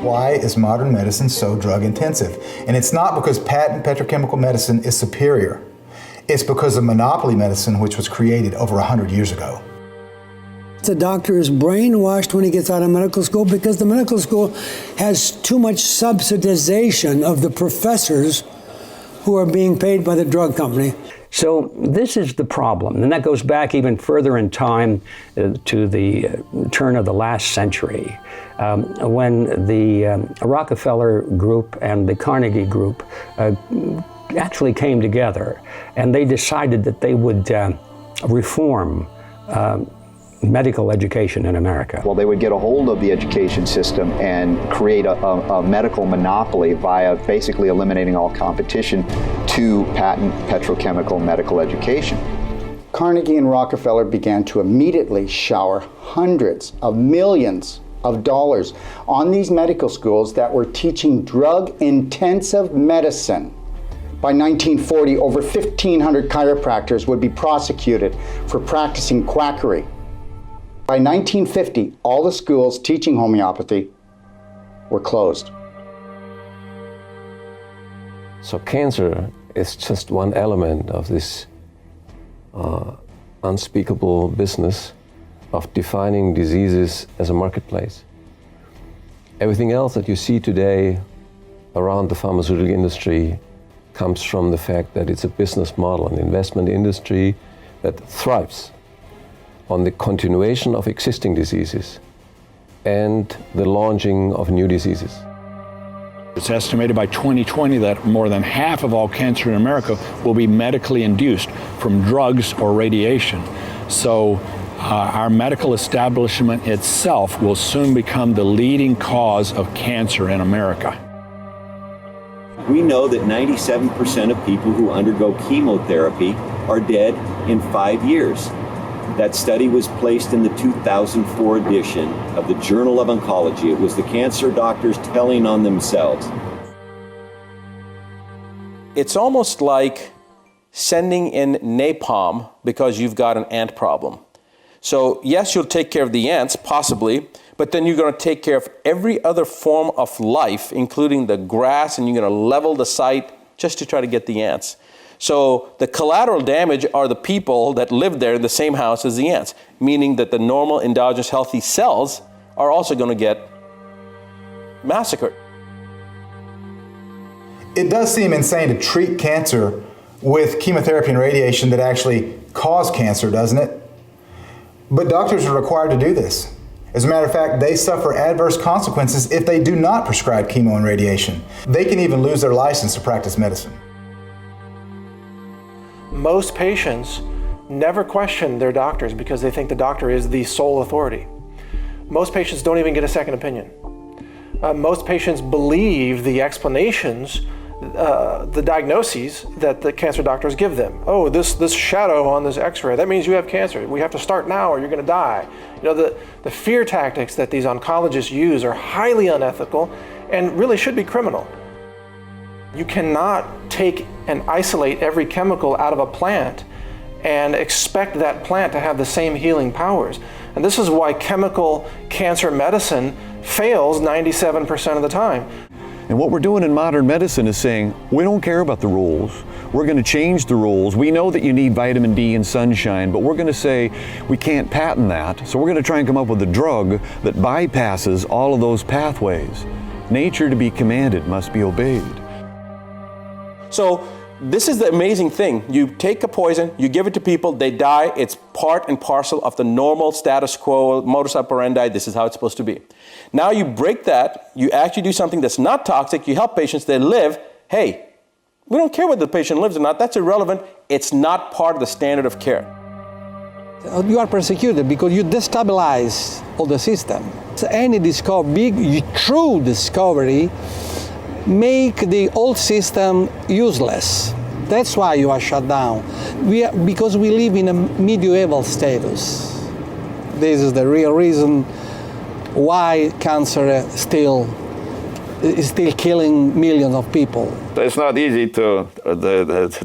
Why is modern medicine so drug intensive? And it's not because patent petrochemical medicine is superior. It's because of monopoly medicine, which was created over 100 years ago. The doctor is brainwashed when he gets out of medical school because the medical school has too much subsidization of the professors who are being paid by the drug company. So this is the problem, and that goes back even further in time to the turn of the last century, when the Rockefeller Group and the Carnegie Group actually came together, and they decided that they would reform medical education in America. Well, they would get a hold of the education system and create a medical monopoly via basically eliminating all competition to patent petrochemical medical education. Carnegie and Rockefeller began to immediately shower hundreds of millions of dollars on these medical schools that were teaching drug-intensive medicine. By 1940, over 1,500 chiropractors would be prosecuted for practicing quackery. By 1950, all the schools teaching homeopathy were closed. So cancer is just one element of this unspeakable business of defining diseases as a marketplace. Everything else that you see today around the pharmaceutical industry comes from the fact that it's a business model, an investment industry that thrives on the continuation of existing diseases and the launching of new diseases. It's estimated by 2020 that more than half of all cancer in America will be medically induced from drugs or radiation. So our medical establishment itself will soon become the leading cause of cancer in America. We know that 97% of people who undergo chemotherapy are dead in 5 years. That study was placed in the 2004 edition of the Journal of Oncology. It was the cancer doctors telling on themselves. It's almost like sending in napalm because you've got an ant problem. So yes, you'll take care of the ants, possibly, but then you're going to take care of every other form of life, including the grass, and you're going to level the site just to try to get the ants. So the collateral damage are the people that live there in the same house as the ants, meaning that the normal endogenous healthy cells are also going to get massacred. It does seem insane to treat cancer with chemotherapy and radiation that actually cause cancer, doesn't it? But doctors are required to do this. As a matter of fact, they suffer adverse consequences if they do not prescribe chemo and radiation. They can even lose their license to practice medicine. Most patients never question their doctors because they think the doctor is the sole authority. Most patients don't even get a second opinion. Most patients believe the explanations the diagnoses that the cancer doctors give them. Oh, this shadow on this x-ray, that means you have cancer. We have to start now or you're going to die. You know, the fear tactics that these oncologists use are highly unethical and really should be criminal. You cannot take and isolate every chemical out of a plant and expect that plant to have the same healing powers. And this is why chemical cancer medicine fails 97% of the time. And what we're doing in modern medicine is saying, we don't care about the rules. We're going to change the rules. We know that you need vitamin D and sunshine, but we're going to say we can't patent that. So we're going to try and come up with a drug that bypasses all of those pathways. Nature to be commanded must be obeyed. So this is the amazing thing. You take a poison, you give it to people, they die. It's part and parcel of the normal status quo, modus operandi. This is how it's supposed to be. Now you break that, you actually do something that's not toxic, you help patients, they live. Hey, we don't care whether the patient lives or not, that's irrelevant. It's not part of the standard of care. You are persecuted because you destabilize all the system. So any big, true discovery make the old system useless. That's why you are shut down. Because we live in a medieval status. This is the real reason why cancer is still killing millions of people. It's not easy to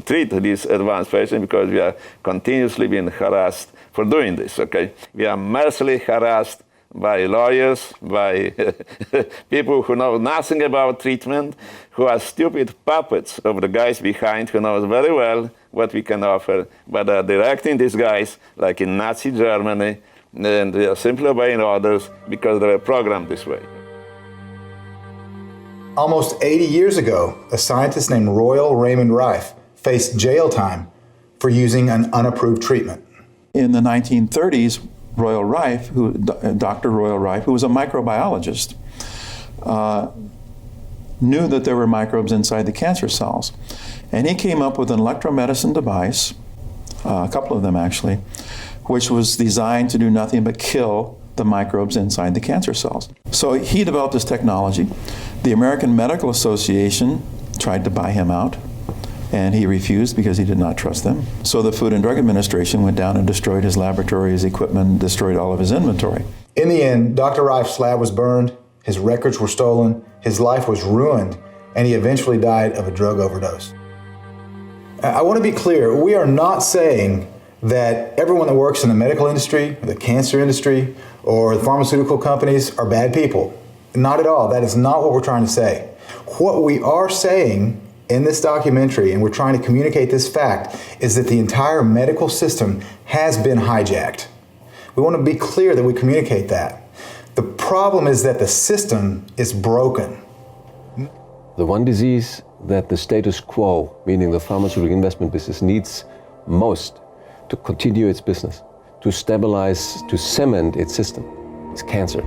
treat these advanced patients because we are continuously being harassed for doing this, okay? We are mercilessly harassed by lawyers, by people who know nothing about treatment, who are stupid puppets of the guys behind who knows very well what we can offer, but are directing these guys like in Nazi Germany, and they are simply obeying orders because they are programmed this way. Almost 80 years ago, a scientist named Royal Raymond Rife faced jail time for using an unapproved treatment. In the 1930s, Dr. Royal Rife, who was a microbiologist, knew that there were microbes inside the cancer cells. And he came up with an electromedicine device, a couple of them actually, which was designed to do nothing but kill the microbes inside the cancer cells. So he developed this technology. The American Medical Association tried to buy him out, and he refused because he did not trust them. So the Food and Drug Administration went down and destroyed his laboratory, his equipment, destroyed all of his inventory. In the end, Dr. Rife's lab was burned, his records were stolen, his life was ruined, and he eventually died of a drug overdose. I want to be clear, we are not saying that everyone that works in the medical industry, the cancer industry, or the pharmaceutical companies are bad people. Not at all. That is not what we're trying to say. What we are saying in this documentary, and we're trying to communicate this fact, is that the entire medical system has been hijacked. We want to be clear that we communicate that. The problem is that the system is broken. The one disease that the status quo, meaning the pharmaceutical investment business, needs most to continue its business, to stabilize, to cement its system, is cancer.